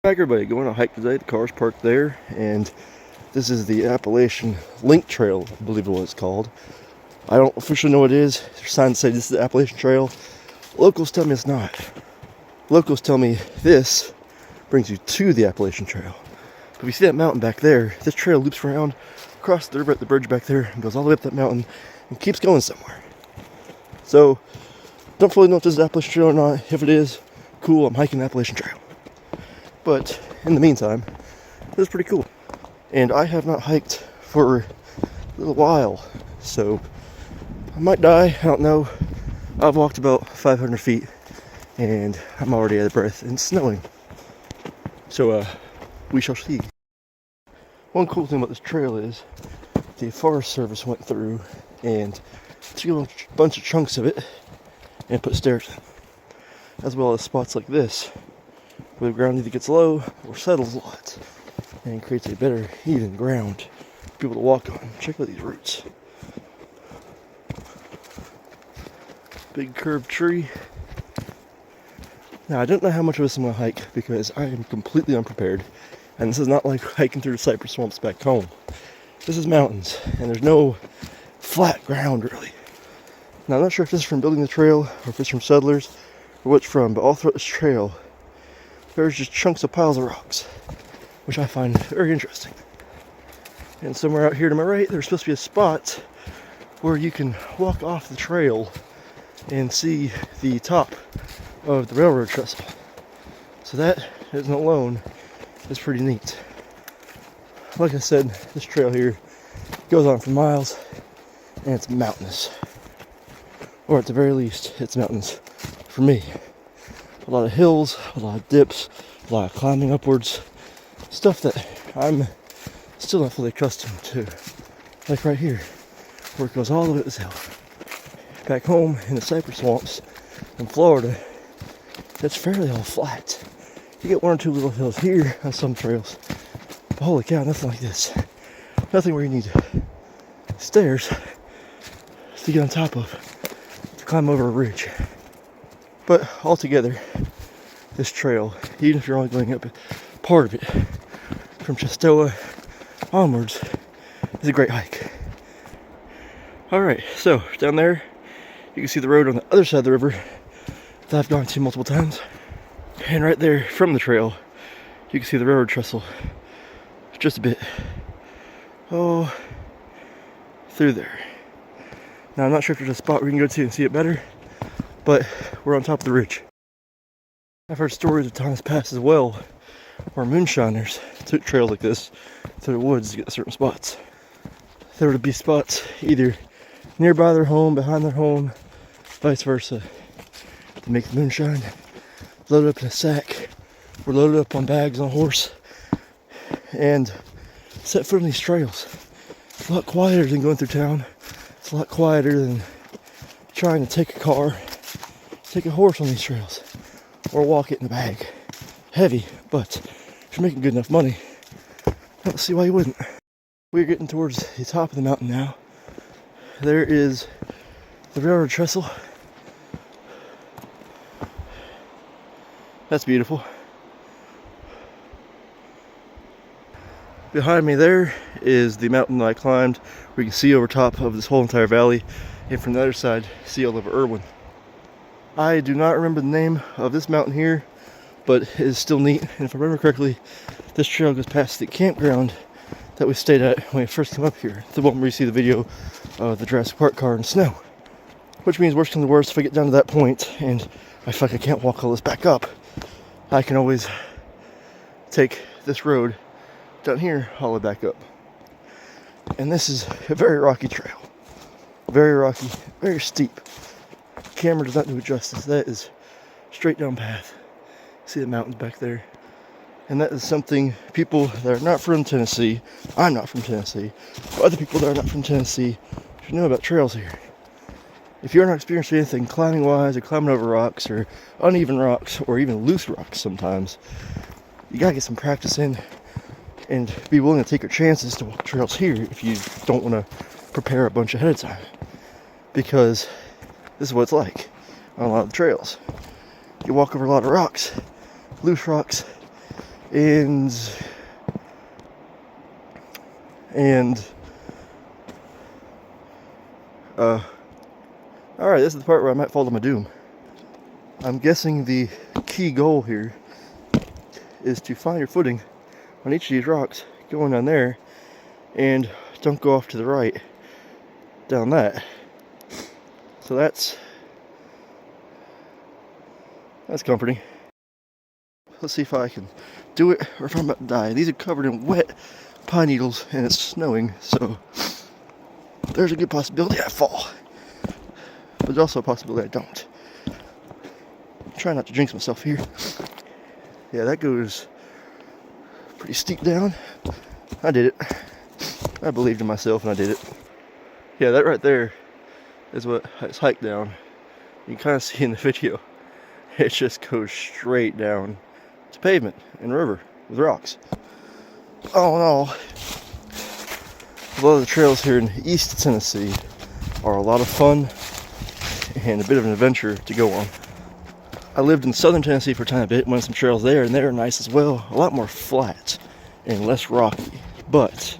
Hi everybody, going on a hike today. The car's parked there, and this is the Appalachian Link Trail, I believe is what it's called. I don't officially know what it is. There's signs that say this is the Appalachian Trail. Locals tell me it's not. Locals tell me this brings you to the Appalachian Trail. But if you see that mountain back there, this trail loops around, across the river at the bridge back there, and goes all the way up that mountain, and keeps going somewhere. So, don't really know if this is the Appalachian Trail or not. If it is, cool, I'm hiking the Appalachian Trail. But in the meantime, this is pretty cool. And I have not hiked for a little while, so I might die, I don't know. I've walked about 500 feet and I'm already out of breath and it's snowing. So we shall see. One cool thing about this trail is the Forest Service went through and took a bunch of chunks of it and put stairs in, as well as spots like this where the ground either gets low or settles a lot and creates a better even ground for people to walk on. Check out these roots. Big curved tree. Now I don't know how much of this I'm going to hike because I am completely unprepared, and this is not like hiking through the cypress swamps back home. This is mountains and there's no flat ground really. Now I'm not sure if this is from building the trail or if it's from settlers or what it's from, but all throughout this trail there's just chunks of piles of rocks, which I find very interesting. And somewhere out here to my right, there's supposed to be a spot where you can walk off the trail and see the top of the railroad trestle. So that isn't alone is pretty neat. Like I said, this trail here goes on for miles and it's mountainous. Or at the very least, it's mountainous for me. A lot of hills, a lot of dips, a lot of climbing upwards. Stuff that I'm still not fully accustomed to. Like right here, where it goes all the way up this hill. Back home in the cypress swamps in Florida, it's fairly all flat. You get one or two little hills here on some trails. But holy cow, nothing like this. Nothing where you need stairs to get on top of, to climb over a ridge. But altogether, this trail, even if you're only going up part of it, from Chestoa onwards, is a great hike. Alright, so down there, you can see the road on the other side of the river that I've gone to multiple times. And right there from the trail, you can see the railroad trestle just a bit. Oh, through there. Now I'm not sure if there's a spot where you can go to and see it better, but we're on top of the ridge. I've heard stories of times past as well where moonshiners took trails like this through the woods to get to certain spots. There would be spots either nearby their home, behind their home, vice versa, to make the moonshine, loaded up in a sack, or loaded up on bags on a horse, and set foot on these trails. It's a lot quieter than going through town. It's a lot quieter than trying to take a car, take a horse on these trails, or walk it in a bag. Heavy, but if you're making good enough money, I don't see why you wouldn't. We're getting towards the top of the mountain now. There is the railroad trestle. That's beautiful. Behind me there is the mountain that I climbed, where you can see over top of this whole entire valley, and from the other side, see all over Erwin. I do not remember the name of this mountain here, but it is still neat. And if I remember correctly, this trail goes past the campground that we stayed at when we first came up here. The one where you see the video of the Jurassic Park car in the snow. Which means worst comes to worst, if I get down to that point and I feel like I can't walk all this back up, I can always take this road down here all the way back up. And this is a very rocky trail. Very rocky, very steep. Camera does not do it justice. That is straight down path. See the mountains back there. And that is something people that are not from Tennessee, I'm not from Tennessee, but other people that are not from Tennessee should know about trails here. If you're not experiencing anything climbing wise or climbing over rocks or uneven rocks or even loose rocks sometimes, you gotta get some practice in and be willing to take your chances to walk trails here if you don't want to prepare a bunch ahead of time. Because this is what it's like on a lot of the trails. You walk over a lot of rocks, loose rocks, Alright, this is the part where I might fall to my doom. I'm guessing the key goal here is to find your footing on each of these rocks going down there, and don't go off to the right down that. So that's comforting. Let's see if I can do it or if I'm about to die. These are covered in wet pine needles and it's snowing, so there's a good possibility I fall. But there's also a possibility I don't. Try not to jinx myself here. Yeah, that goes pretty steep down. I did it. I believed in myself and I did it. Yeah, that right there is what it's hiked down. You can kind of see in the video, it just goes straight down to pavement and river with rocks. Oh no. A lot of the trails here in East Tennessee are a lot of fun and a bit of an adventure to go on. I lived in Southern Tennessee for a tiny bit, went some trails there, and they were nice as well. A lot more flat and less rocky. But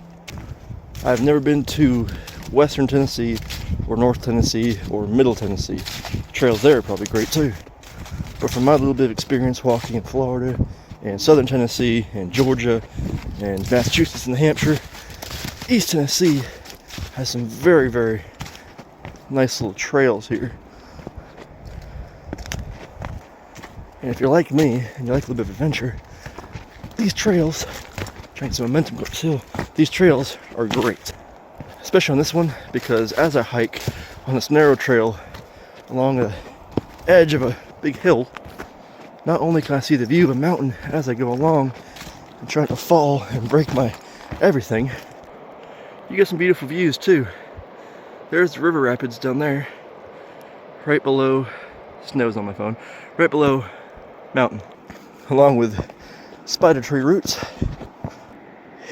I've never been to Western Tennessee or North Tennessee or Middle Tennessee. Trails there are probably great too. But from my little bit of experience walking in Florida and Southern Tennessee and Georgia and Massachusetts and New Hampshire, East Tennessee has some very, very nice little trails here. And if you're like me and you like a little bit of adventure, these trails, trying to get some momentum up this hill, these trails are great. Especially on this one, because as I hike on this narrow trail along the edge of a big hill, not only can I see the view of a mountain as I go along and trying to fall and break my everything, you get some beautiful views too. There's the river rapids down there, right below, snow's on my phone, right below mountain, along with spider tree roots.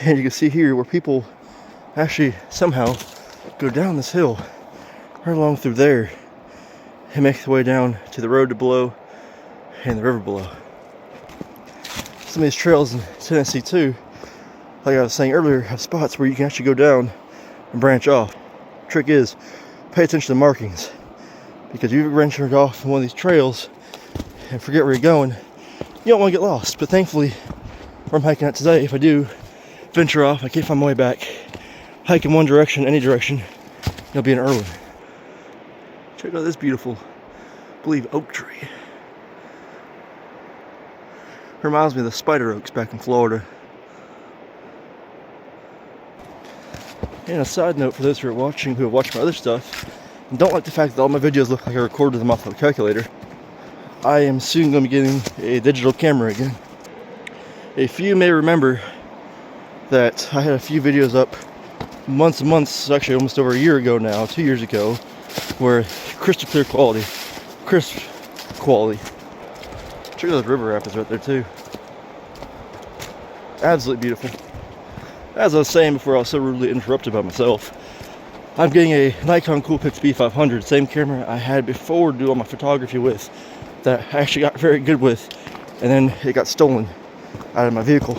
And you can see here where people actually somehow go down this hill, right along through there, and make their way down to the road below and the river below. Some of these trails in Tennessee too, like I was saying earlier, have spots where you can actually go down and branch off. Trick is, pay attention to the markings, because if you venture off on one of these trails and forget where you're going, you don't want to get lost. But thankfully, where I'm hiking at today, if I do venture off, I can't find my way back, hike in one direction, any direction, you'll be in Erwin. Check out this beautiful, I believe, oak tree. Reminds me of the spider oaks back in Florida. And a side note for those who are watching, who have watched my other stuff, and don't like the fact that all my videos look like I recorded them off of a calculator, I am soon going to be getting a digital camera again. A few may remember that I had a few videos up months and months, actually almost over a year ago now, 2 years ago, where crystal clear quality, crisp quality. Check out those river rapids right there too. Absolutely beautiful. As I was saying before I was so rudely interrupted by myself, I'm getting a Nikon Coolpix B500, same camera I had before to do all my photography with, that I actually got very good with, and then it got stolen out of my vehicle.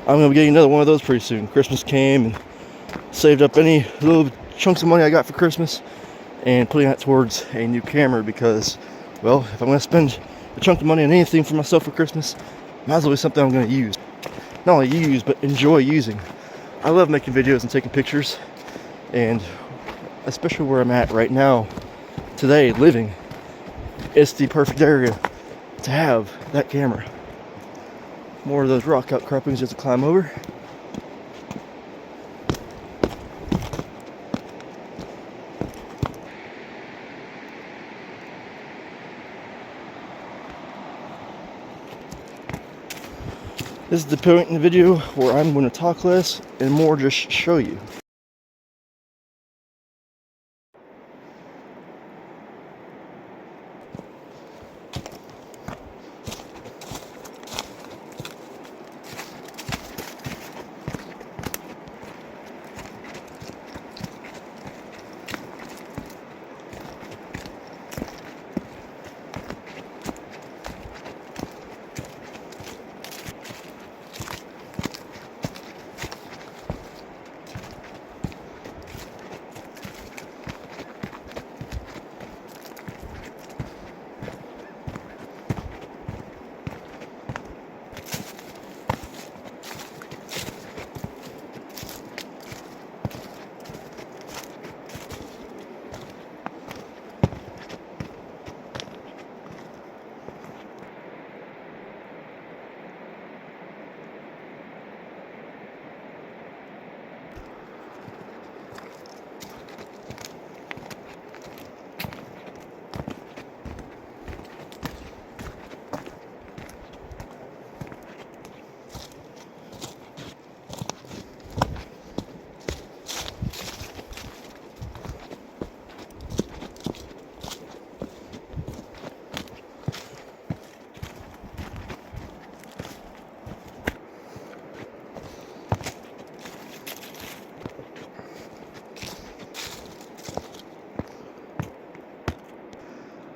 I'm going to be getting another one of those pretty soon. Christmas came and saved up any little chunks of money I got for Christmas and putting that towards a new camera, because, well, if I'm going to spend a chunk of money on anything for myself for Christmas, might as well be something I'm going to use. Not only use, but enjoy using. I love making videos and taking pictures, and especially where I'm at right now, today, living, it's the perfect area to have that camera. More of those rock outcroppings just to climb over. This is the point in the video where I'm going to talk less and more just show you.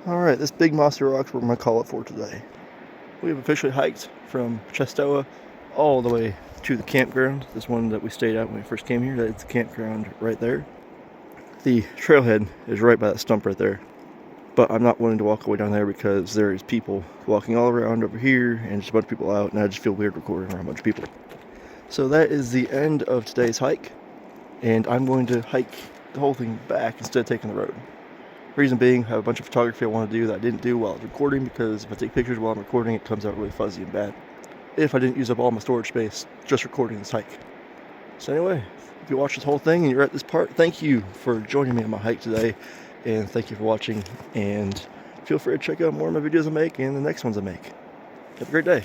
Alright, this big mossy rock's what we're going to call it for today. We have officially hiked from Chestoa all the way to the campground. This one that we stayed at when we first came here. That's the campground right there. The trailhead is right by that stump right there. But I'm not willing to walk away down there because there's people walking all around over here and just a bunch of people out, and I just feel weird recording around a bunch of people. So that is the end of today's hike, and I'm going to hike the whole thing back instead of taking the road. Reason being, I have a bunch of photography I want to do that I didn't do while I was recording, because if I take pictures while I'm recording, it comes out really fuzzy and bad. If I didn't use up all my storage space just recording this hike. So anyway, if you watched this whole thing and you're at this part, thank you for joining me on my hike today, and thank you for watching, and feel free to check out more of my videos I make and the next ones I make. Have a great day.